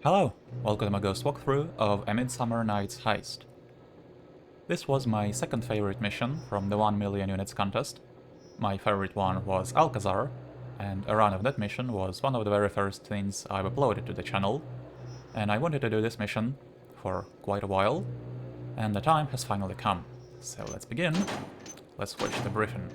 Hello, welcome to my ghost walkthrough of a Midsummer Night's Heist. This was my second favorite mission from the 1 million units contest. My favorite one was Alcazar, and a run of that mission was one of the very first things I've uploaded to the channel, and I wanted to do this mission for quite a while, and the time has finally come. So let's begin. Let's watch the briefing.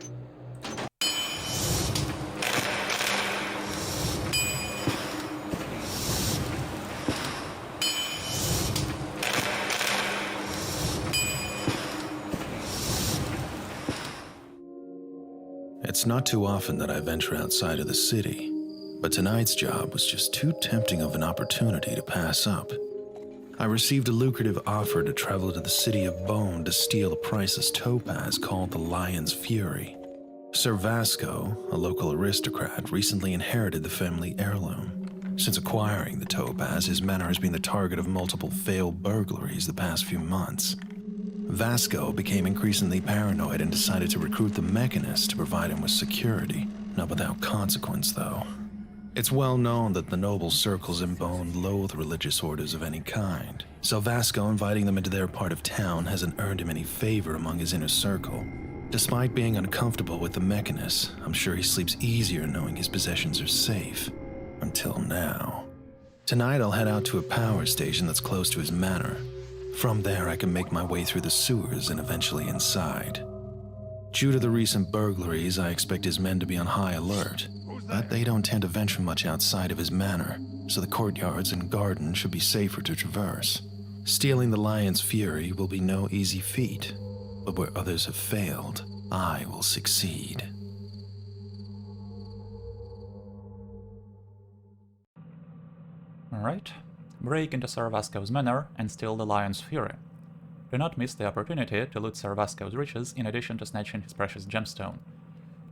It's not too often that I venture outside of the city, but tonight's job was just too tempting of an opportunity to pass up. I received a lucrative offer to travel to the city of Bone to steal a priceless topaz called the Lion's Fury. Sir Vasko, a local aristocrat, recently inherited the family heirloom. Since acquiring the topaz, his manor has been the target of multiple failed burglaries the past few months. Vasko became increasingly paranoid and decided to recruit the Mechanist to provide him with security, not without consequence though. It's well known that the noble circles in Bone loathe religious orders of any kind, so Vasko inviting them into their part of town hasn't earned him any favor among his inner circle. Despite being uncomfortable with the Mechanist, I'm sure he sleeps easier knowing his possessions are safe. Until now. Tonight I'll head out to a power station that's close to his manor. From there, I can make my way through the sewers and eventually inside. Due to the recent burglaries, I expect his men to be on high alert, but they don't tend to venture much outside of his manor, so the courtyards and garden should be safer to traverse. Stealing the Lion's Fury will be no easy feat, but where others have failed, I will succeed. Alright. Break into Sir Vasko's manor and steal the Lion's Fury. Do not miss the opportunity to loot Sir Vasko's riches in addition to snatching his precious gemstone.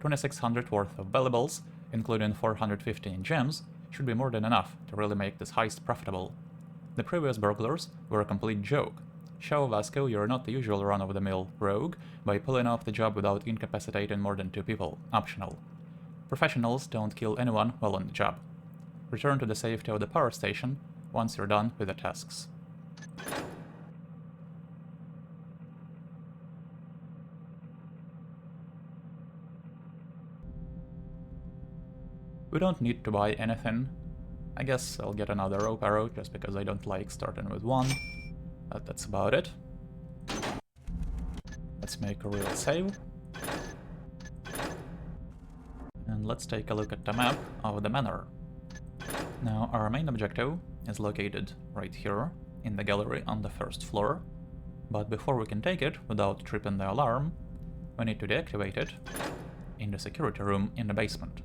2600 worth of valuables, including 450 in gems, should be more than enough to really make this heist profitable. The previous burglars were a complete joke. Show Vasko you're not the usual run-of-the-mill rogue by pulling off the job without incapacitating more than 2 people, optional. Professionals don't kill anyone while on the job. Return to the safety of the power station once you're done with the tasks. We don't need to buy anything. I guess I'll get another rope arrow just because I don't like starting with one, but that's about it. Let's make a real save. And let's take a look at the map of the manor. Now, our main objective is located right here, in the gallery on the first floor, but before we can take it without tripping the alarm, we need to deactivate it in the security room in the basement.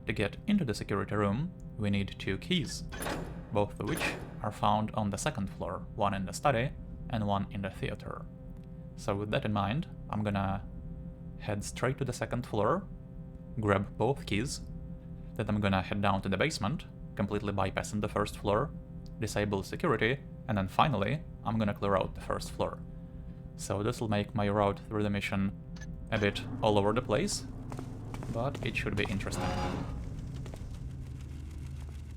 To get into the security room, we need 2 keys, both of which are found on the second floor, one in the study and one in the theater. So with that in mind, I'm gonna head straight to the second floor, grab both keys, then I'm gonna head down to the basement, completely bypassing the first floor, disable security, and then finally, I'm gonna clear out the first floor. So this will make my route through the mission a bit all over the place, but it should be interesting.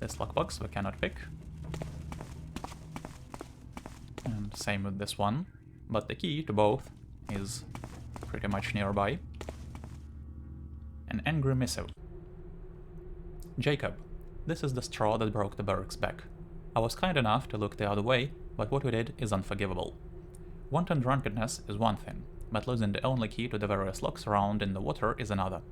This lockbox we cannot pick. And same with this one, but the key to both is pretty much nearby. An angry missive. Jacob. This is the straw that broke the Berg's back. I was kind enough to look the other way, but what we did is unforgivable. Wanton drunkenness is one thing, but losing the only key to the various locks around in the water is another.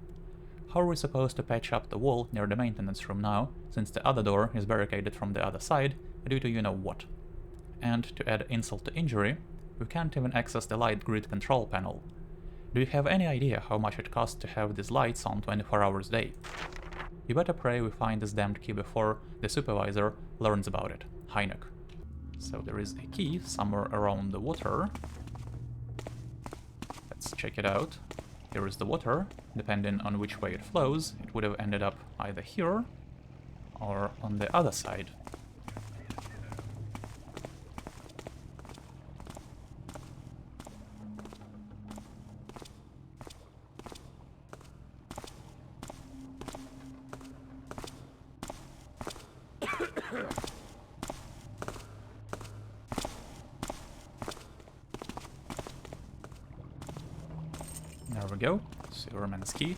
How are we supposed to patch up the wall near the maintenance room now, since the other door is barricaded from the other side due to you-know-what? And to add insult to injury, we can't even access the light grid control panel. Do you have any idea how much it costs to have these lights on 24 hours a day? You better pray we find this damned key before the supervisor learns about it. Hynek. So there is a key somewhere around the water. Let's check it out. Here is the water. Depending on which way it flows, it would have ended up either here or on the other side. we go, sewerman's key.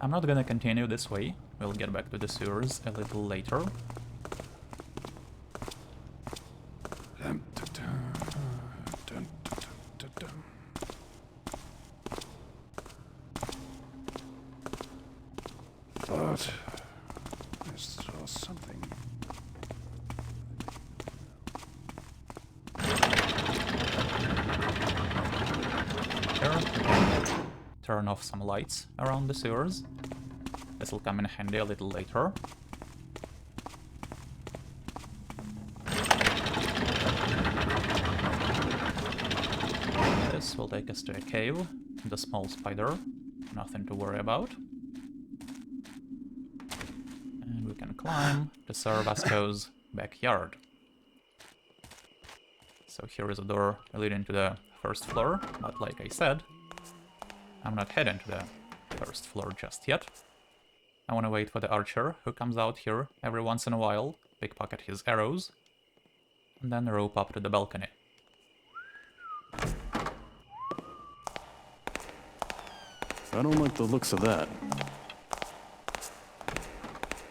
I'm not gonna continue this way, we'll get back to the sewers a little later. But I saw something. Here, turn off some lights around the sewers. This will come in handy a little later. This will take us to a cave, the small spider, nothing to worry about. And we can climb to Sir Vasko's backyard. So here is a door leading to the first floor, but like I said, I'm not heading to the first floor just yet. I want to wait for the archer, who comes out here every once in a while, pickpocket his arrows, and then rope up to the balcony. I don't like the looks of that.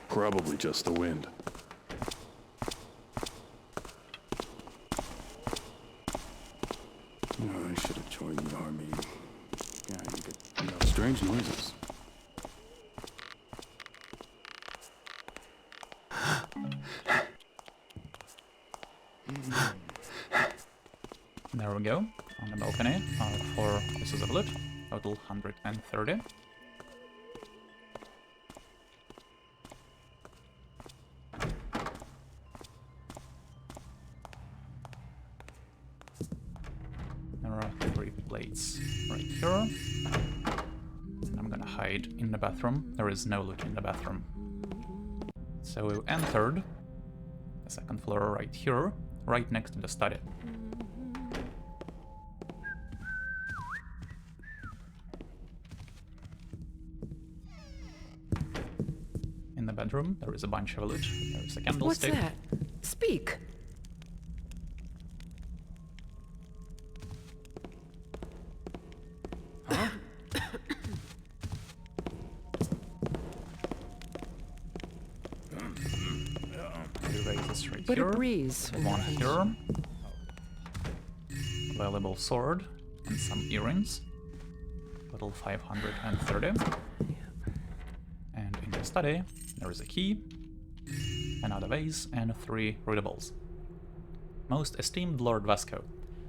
Probably just the wind. Oh, I should have joined the army. Yeah, you get strange noises. There we go, on the balcony, 4 pieces of loot, total 130. There are 3 plates right here. I'm gonna hide in the bathroom. There is no loot in the bathroom. So we entered the second floor right here, right next to the study. In the bedroom, there is a bunch of loot. There is a candlestick. What's that? Speak. Huh? Erases right But here. a breeze. One here. Valuable sword and some earrings. Total 530. And in the study, there is a key, another vase, and 3 readables. Most esteemed Lord Vasko,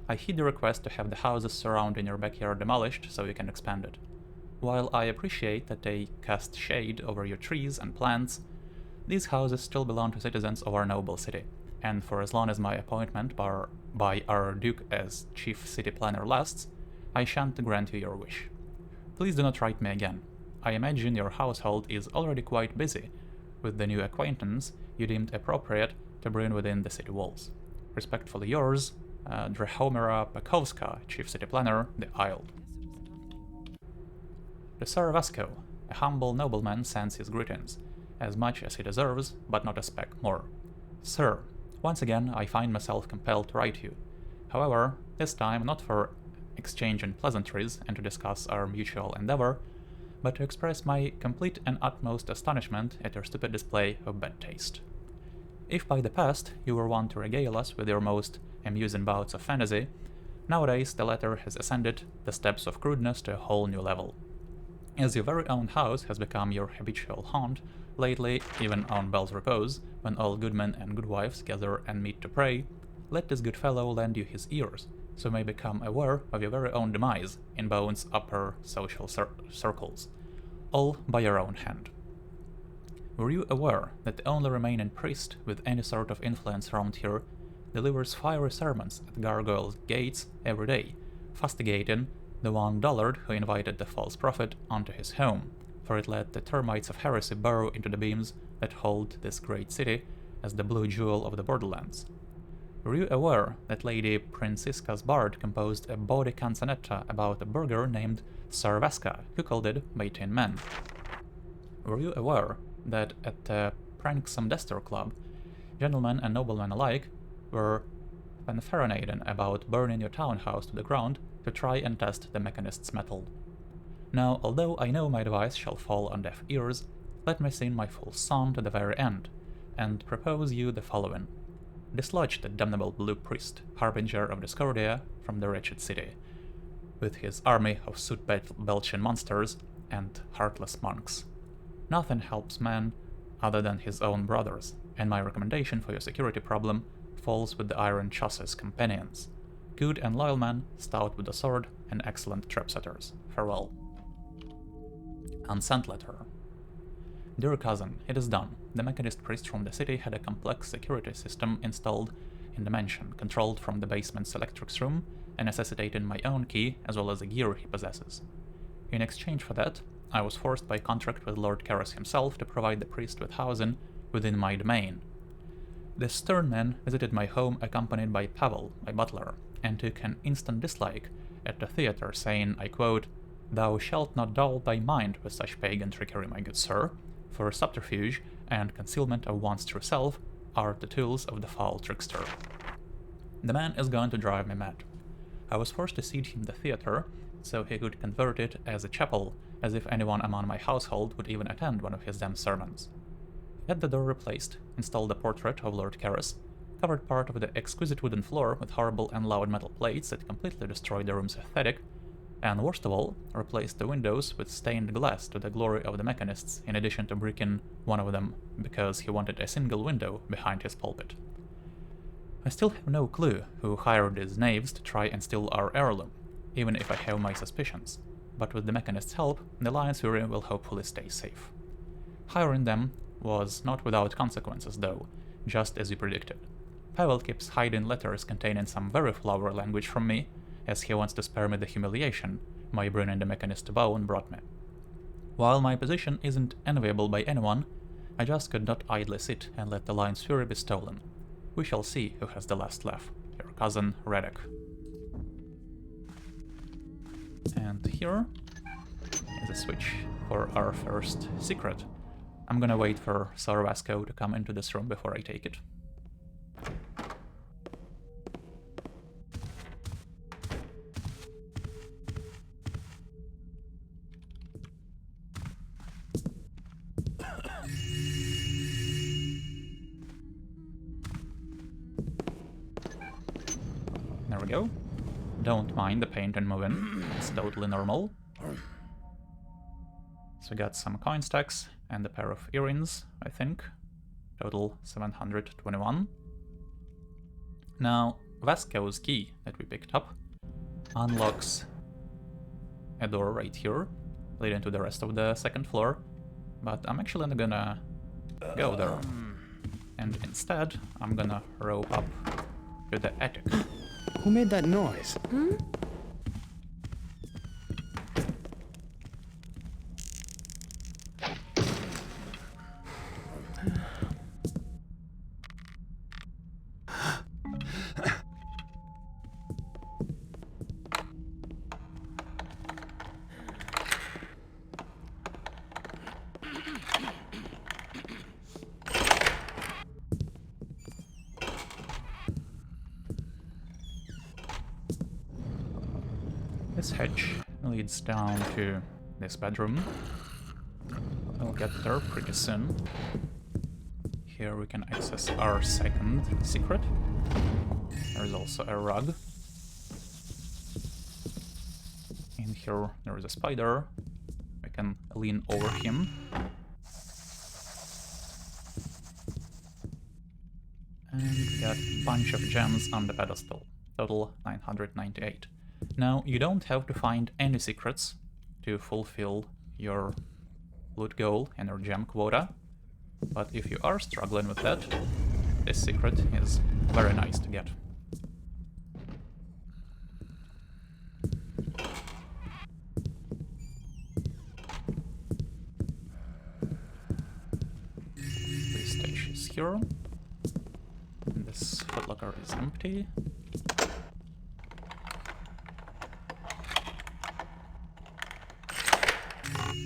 I heed the request to have the houses surrounding your backyard demolished so you can expand it. While I appreciate that they cast shade over your trees and plants, these houses still belong to citizens of our noble city, and for as long as my appointment by our Duke as Chief City Planner lasts, I shan't grant you your wish. Please do not write me again. I imagine your household is already quite busy with the new acquaintance you deemed appropriate to bring within the city walls. Respectfully yours, Drahomira Pakowska, Chief City Planner, the Isle. The Sir Vasko, a humble nobleman, sends his greetings, as much as he deserves, but not a speck more. Sir, once again I find myself compelled to write you. However, this time not for exchanging pleasantries and to discuss our mutual endeavor, but to express my complete and utmost astonishment at your stupid display of bad taste. If by the past you were wont to regale us with your most amusing bouts of fantasy, nowadays the latter has ascended the steps of crudeness to a whole new level. As your very own house has become your habitual haunt, lately even on Bell's Repose, when all good men and good wives gather and meet to pray, let this good fellow lend you his ears, so may become aware of your very own demise in Bone's upper social circles, all by your own hand. Were you aware that the only remaining priest with any sort of influence around here delivers fiery sermons at gargoyles' gates every day, fustigating the one dullard who invited the false prophet onto his home, for it let the termites of heresy burrow into the beams that hold this great city as the blue jewel of the borderlands? Were you aware that Lady Francisca's bard composed a bawdy canzonetta about a burgher named Sir Vaska, cuckolded by 10 men? Were you aware that at the Pranksome Dester Club, gentlemen and noblemen alike were fanfaronading about burning your townhouse to the ground to try and test the mechanist's mettle? Now, although I know my advice shall fall on deaf ears, let me sing my full song to the very end, and propose you the following. Dislodge the damnable blue priest, harbinger of discordia, from the wretched city, with his army of soot-belching monsters and heartless monks. Nothing helps man other than his own brothers, and my recommendation for your security problem falls with the Iron Chassis companions. Good and loyal men, stout with the sword, and excellent trap-setters. Farewell. Unsent letter. Dear cousin, it is done. The mechanist priest from the city had a complex security system installed in the mansion, controlled from the basement's electrics room, and necessitating my own key as well as the gear he possesses. In exchange for that, I was forced by contract with Lord Karras himself to provide the priest with housing within my domain. The stern man visited my home accompanied by Pavel, my butler, and took an instant dislike at the theatre, saying, I quote, "Thou shalt not dull thy mind with such pagan trickery, my good sir, for subterfuge and concealment of one's true self are the tools of the foul trickster." The man is going to drive me mad. I was forced to cede him the theatre, so he could convert it as a chapel, as if anyone among my household would even attend one of his damn sermons. He had the door replaced, installed a portrait of Lord Karras, covered part of the exquisite wooden floor with horrible and loud metal plates that completely destroyed the room's aesthetic, and worst of all, replaced the windows with stained glass to the glory of the mechanists, in addition to bricking one of them because he wanted a single window behind his pulpit. I still have no clue who hired these knaves to try and steal our heirloom, even if I have my suspicions, but with the mechanist's help, the Lion's Fury will hopefully stay safe. Hiring them was not without consequences though, just as we predicted. Pavel keeps hiding letters containing some very flowery language from me, as he wants to spare me the humiliation my bringing the mechanist to bone brought me. While my position isn't enviable by anyone, I just could not idly sit and let the Lion's Fury be stolen. We shall see who has the last laugh. Your cousin, Radek. And here is a switch for our first secret. I'm gonna wait for Sir Vasko to come into this room before I take it. There we go. Don't mind the paint and moving, it's totally normal. So we got some coin stacks and a pair of earrings, I think. Total 721. Now, Vasko's key that we picked up unlocks a door right here, leading to the rest of the second floor, but I'm actually not gonna go there. And instead, I'm gonna rope up to the attic. Who made that noise? This hatch leads down to this bedroom. We'll get there pretty soon. Here we can access our second secret. There is also a rug. In here there is a spider. We can lean over him. And we got a bunch of gems on the pedestal. Total 998. Now, you don't have to find any secrets to fulfill your loot goal and your gem quota, but if you are struggling with that, this secret is very nice to get. This stage is here. This footlocker is empty.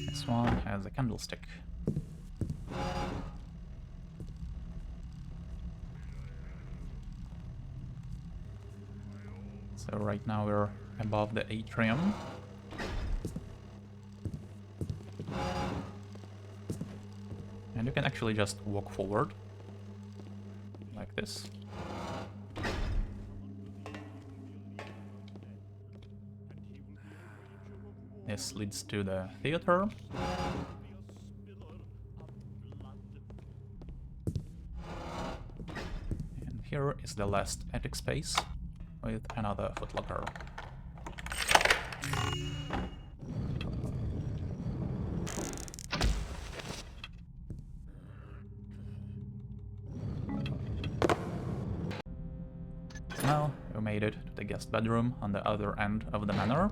This one has a candlestick. So right now we're above the atrium. you can actually just walk forward, like this. This leads to the theater. And here is the last attic space with another footlocker. Now we made it to the guest bedroom on the other end of the manor.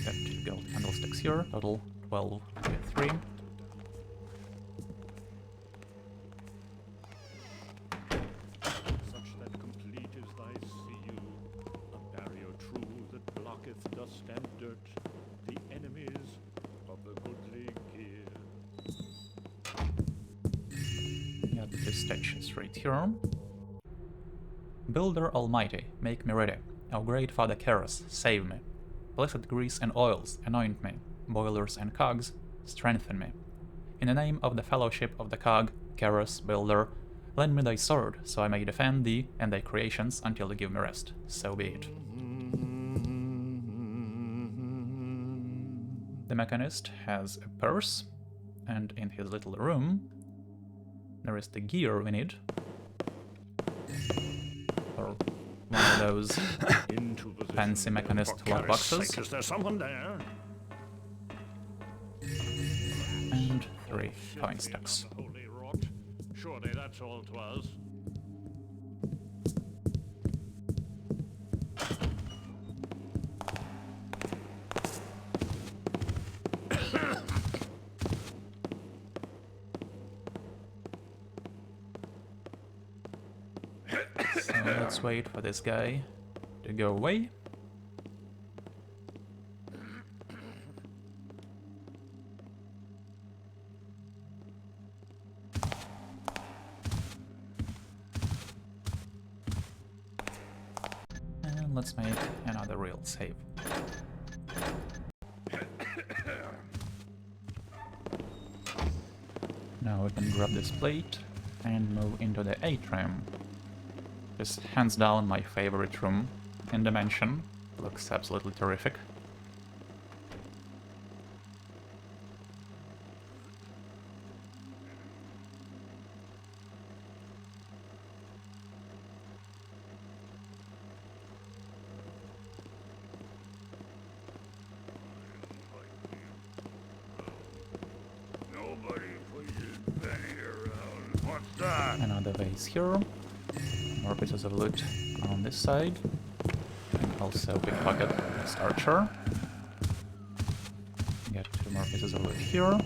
Got 2 gold candlesticks here, total 12 with 3. Such that complete is thy seal, a barrier true that blocketh dust and dirt, the enemies of the goodly gear. Got the 2 statues right here. Builder Almighty, make me ready. O great Father Keras, save me. Blessed grease and oils, anoint me. Boilers and cogs, strengthen me. In the name of the fellowship of the cog, Keras, Builder, lend me thy sword, so I may defend thee and thy creations until you give me rest. So be it. The mechanist has a purse, and in his little room there is the gear we need. Or one of those fancy mechanist lockboxes. Is there someone there? And 3 coin stacks. Holy rot. Surely that's all 'twas. So let's wait for this guy to go away. And let's make another real save. Now we can grab this plate and move into the atrium. This hands down my favorite room in the mansion. Looks absolutely terrific. Nobody pushes Benny around. What's that? Another vase here. More pieces of loot on this side. And also pickpocket this archer. Get 2 more pieces of loot here.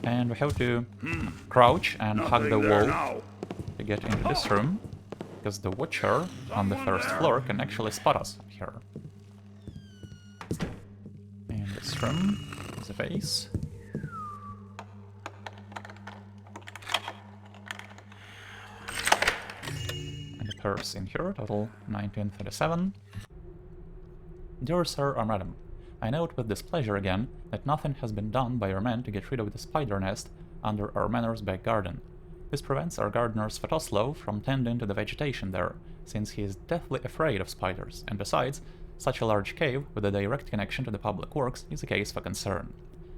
And we have to crouch and hug the wall to get into this room, because the watcher on the first floor can actually spot us here. In this room is a vase. Purse in here, total 1937. Dear Sir or Madam, I note with displeasure again that nothing has been done by your men to get rid of the spider nest under our manor's back garden. This prevents our gardener Svatoslow from tending to the vegetation there, since he is deathly afraid of spiders, and besides, such a large cave with a direct connection to the public works is a case for concern.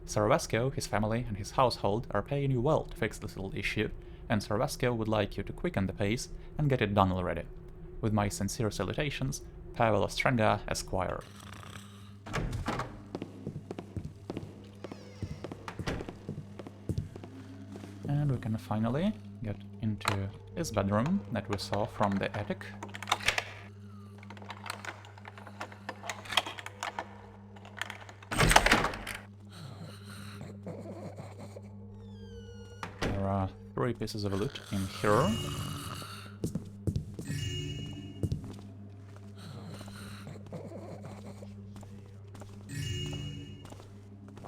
Sir Vasko, his family, and his household are paying you well to fix this little issue, and Sir Vasko would like you to quicken the pace and get it done already. With my sincere salutations, Pavel Ostrenga, Esquire. And we can finally get into this bedroom that we saw from the attic. There are 3 pieces of loot in here.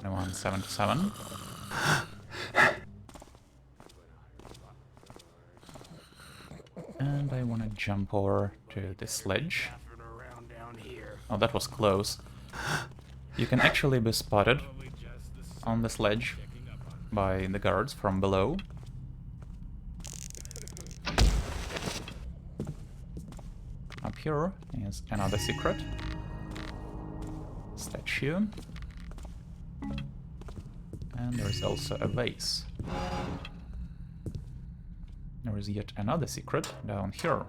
$177. And I want to jump over to this sledge. Oh, that was close. You can actually be spotted on the sledge by the guards from below, here is another secret. Statue. And there's also a vase. There is yet another secret down here.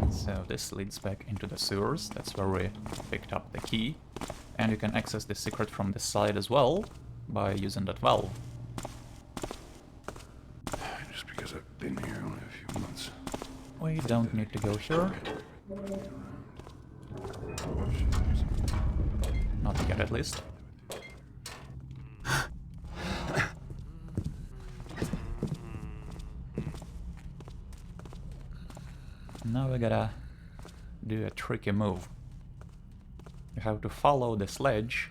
So this leads back into the sewers. That's where we picked up the key. And you can access the secret from this side as well by using that valve. Just because I've been here only a few months. We don't need to go here. Not yet, at least. Now we gotta do a tricky move. You have to follow the sledge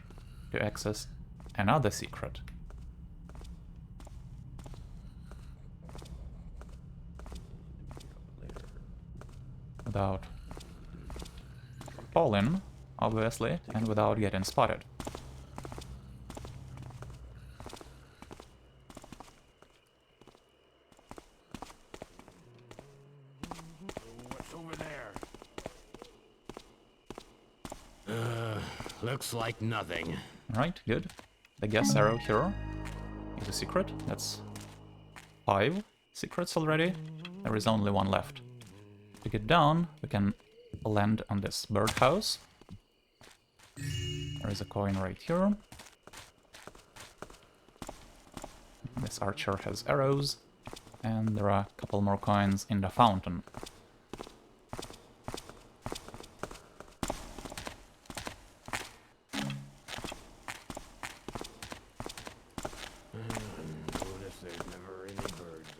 to access another secret. Without falling, obviously, and without getting spotted. What's over there? Looks like nothing. Right, good. The gas arrow here is a secret. That's 5 secrets already. There is only 1 left. To get down, we can land on this birdhouse. There is a coin right here. This archer has arrows, and there are a couple more coins in the fountain. Notice there's never any birds.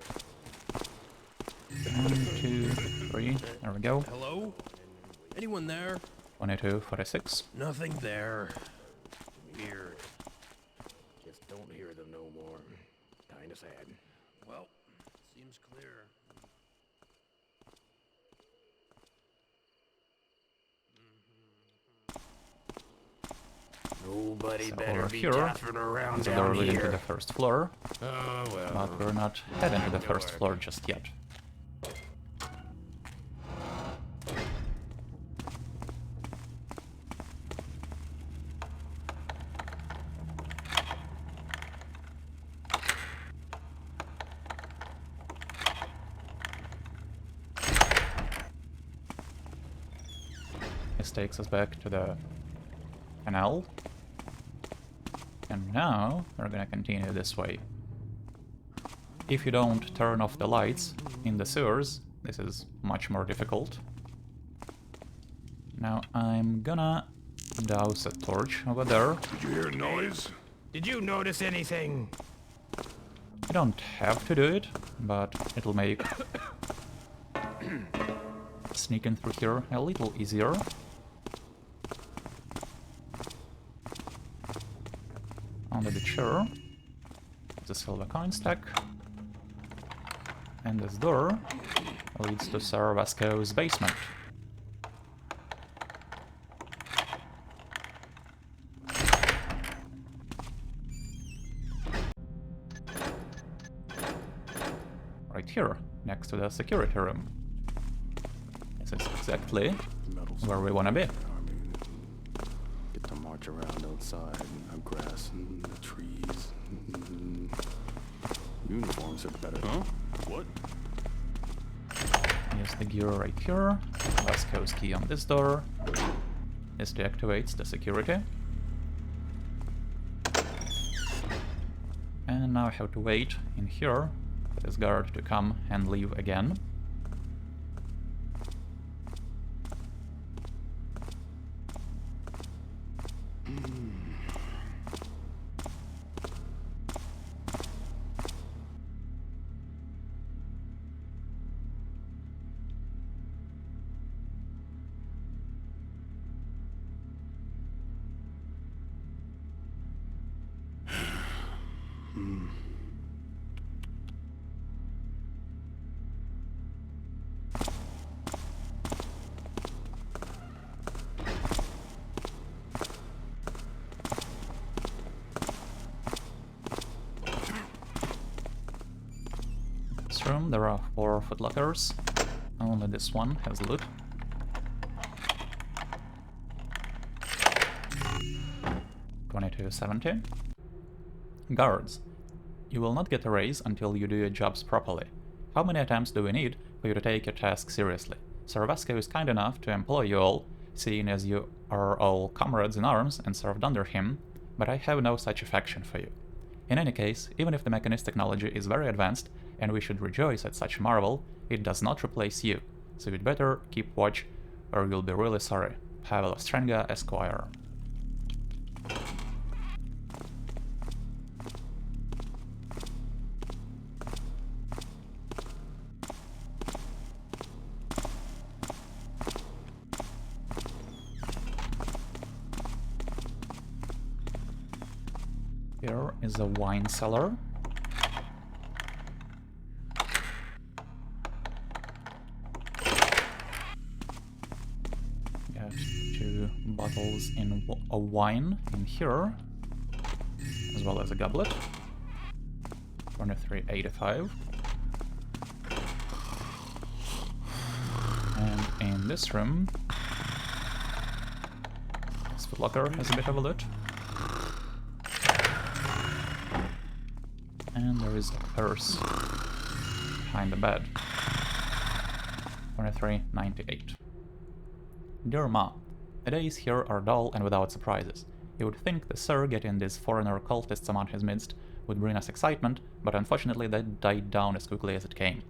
1, 2, 3, there we go. Hello? Anyone there? 22, 46. Nothing there. Weird. Just don't hear them no more. Kinda sad. Well, seems clear. Nobody So better over be here gaffing around is the door down leading to here. the first floor, Oh well. but we're not heading to the first work. floor just yet. This takes us back to the canal. And now we're gonna continue this way. If you don't turn off the lights in the sewers, this is much more difficult. Now I'm gonna douse a torch over there. Did you hear a noise? Did you notice anything? You don't have to do it, but it'll make sneaking through here a little easier. Under the chair is a silver coin stack, and this door leads to Sir Vasko's basement. Right here, next to the security room. This is exactly where we wanna be. Get to march around outside and have grass and the trees. Uniforms are better. Huh? What? Use the gear right here. Vasko's key on this door. This deactivates the security. And now I have to wait in here for this guard to come and leave again. room there are 4 footlockers. Only this one has loot. $22.70. Guards. You will not get a raise until you do your jobs properly. How many attempts do we need for you to take your task seriously? Sir Vasko is kind enough to employ you all, seeing as you are all comrades in arms and served under him, but I have no such affection for you. In any case, even if the mechanist technology is very advanced, and we should rejoice at such marvel, it does not replace you, so you'd better keep watch, or you'll be really sorry. Pavel Ostrenga, Esquire. Here is a wine cellar. Got 2 bottles of wine in here, as well as a goblet. $23.85. And in this room, this footlocker has a bit of a loot. And there is a purse behind the bed. $23.98. Dear Ma, the days here are dull and without surprises. You would think the Sir getting these foreigner cultists among his midst would bring us excitement, but unfortunately that died down as quickly as it came.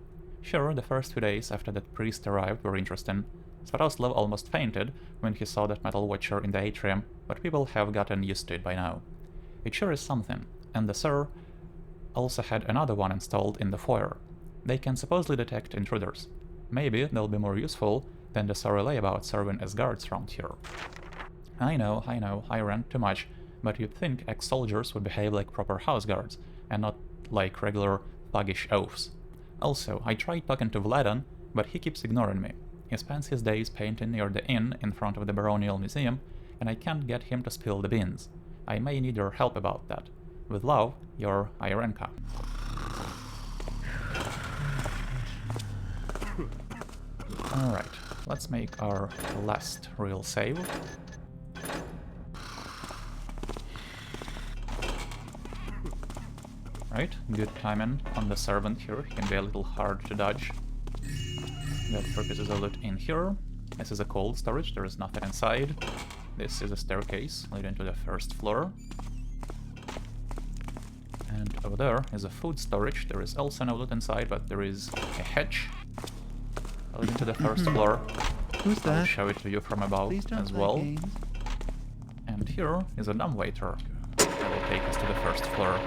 Sure, the first 2 days after that priest arrived were interesting. Svatoslav almost fainted when he saw that metal watcher in the atrium, but people have gotten used to it by now. It sure is something, and the Sir also had another one installed in the foyer. They can supposedly detect intruders. Maybe they'll be more useful than the sorry layabout serving as guards around here. I know, I rant too much, but you'd think ex-soldiers would behave like proper house guards, and not like regular thuggish oafs. Also, I tried talking to Vladan, but he keeps ignoring me. He spends his days painting near the inn in front of the Baronial Museum, and I can't get him to spill the beans. I may need your help about that. With love, your Irenka. Alright, let's make our last real save. Right, good timing on the servant here, he can be a little hard to dodge. Got 4 pieces of loot in here. This is a cold storage, there is nothing inside. This is a staircase leading to the first floor. And over there is a food storage. There is also no loot inside, but there is a hatch leading to the first floor. Who's that? I'll show it to you from above as well. Games. And here is a dumbwaiter that will take us to the first floor.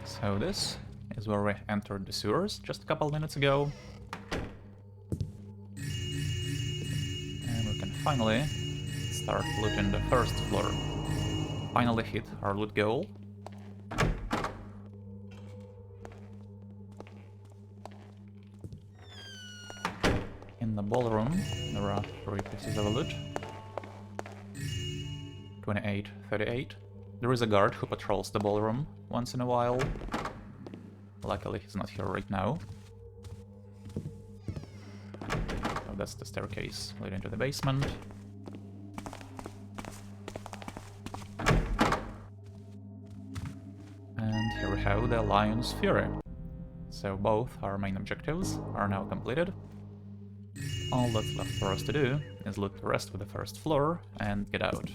So this is where we entered the sewers just a couple minutes ago. And we can finally start looting the first floor. Finally hit our loot goal. In the ballroom there are 3 pieces of loot. 28.38. There is a guard who patrols the ballroom once in a while. Luckily he's not here right now. So that's the staircase leading to the basement. And here we have the Lion's Fury. So both our main objectives are now completed. All that's left for us to do is loot the rest of the first floor and get out.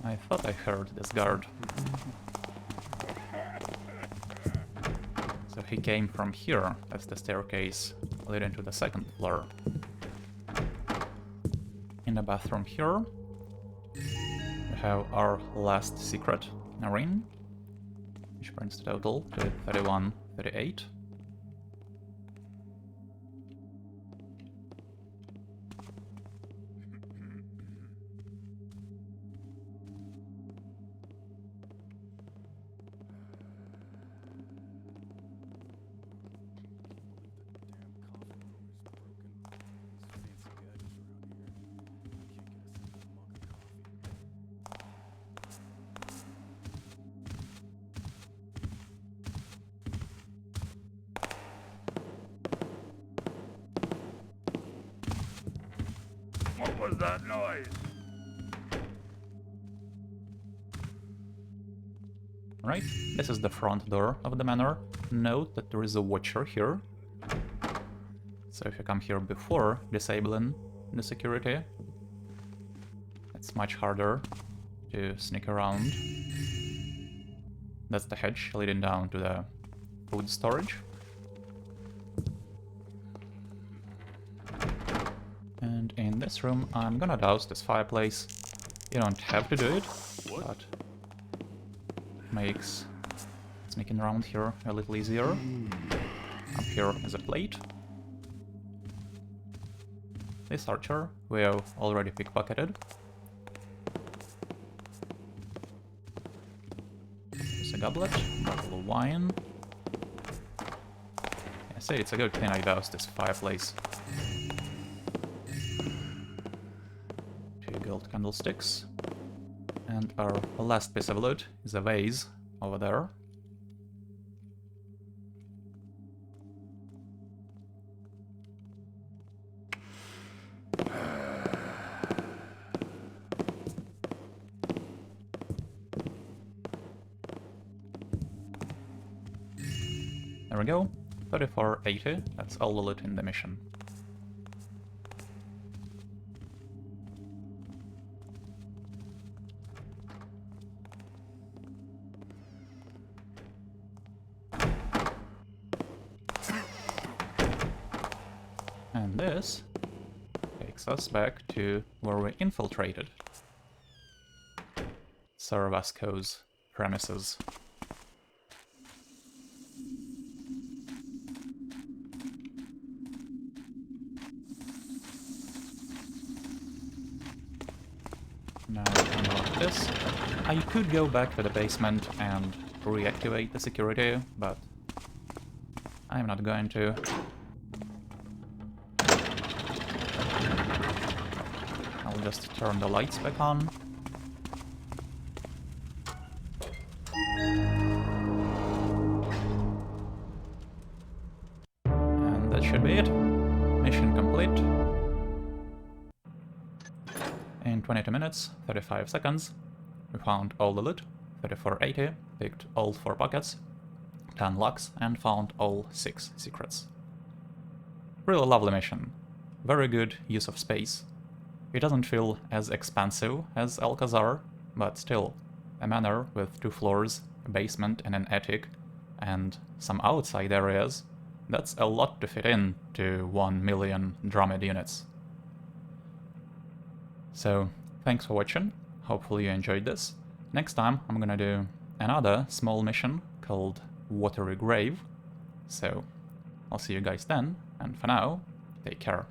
I thought I heard this guard. So he came from here. That's the staircase leading to the second floor. In the bathroom here, we have our last secret, Narine, which brings the total to 3138. What was that noise? Right, this is the front door of the manor. Note that there is a watcher here. So if you come here before disabling the security, it's much harder to sneak around. That's the hatch leading down to the food storage. And in this room, I'm gonna douse this fireplace. You don't have to do it, but makes sneaking around here a little easier. Up here is a plate. This archer we have already pickpocketed. There's a goblet, bottle of wine. I say it's a good thing I doused this fireplace. 2 gold candlesticks. And our last piece of loot is a vase over there. There we go, 3480, that's all the loot in the mission. And this takes us back to where we infiltrated Sir Vasko's premises. Now we can unlock this. I could go back to the basement and reactivate the security, but I'm not going to. I'll just turn the lights back on. And that should be it. Mission complete. In 22 minutes, 35 seconds, we found all the loot, 3480, picked all 4 pockets, 10 locks, and found all 6 secrets. Really lovely mission. Very good use of space. It doesn't feel as expansive as Alcazar, but still, a manor with 2 floors, a basement and an attic, and some outside areas, that's a lot to fit in to 1 million Dromed units. So, thanks for watching, hopefully you enjoyed this. Next time I'm gonna do another small mission called Watery Grave, so I'll see you guys then, and for now, take care.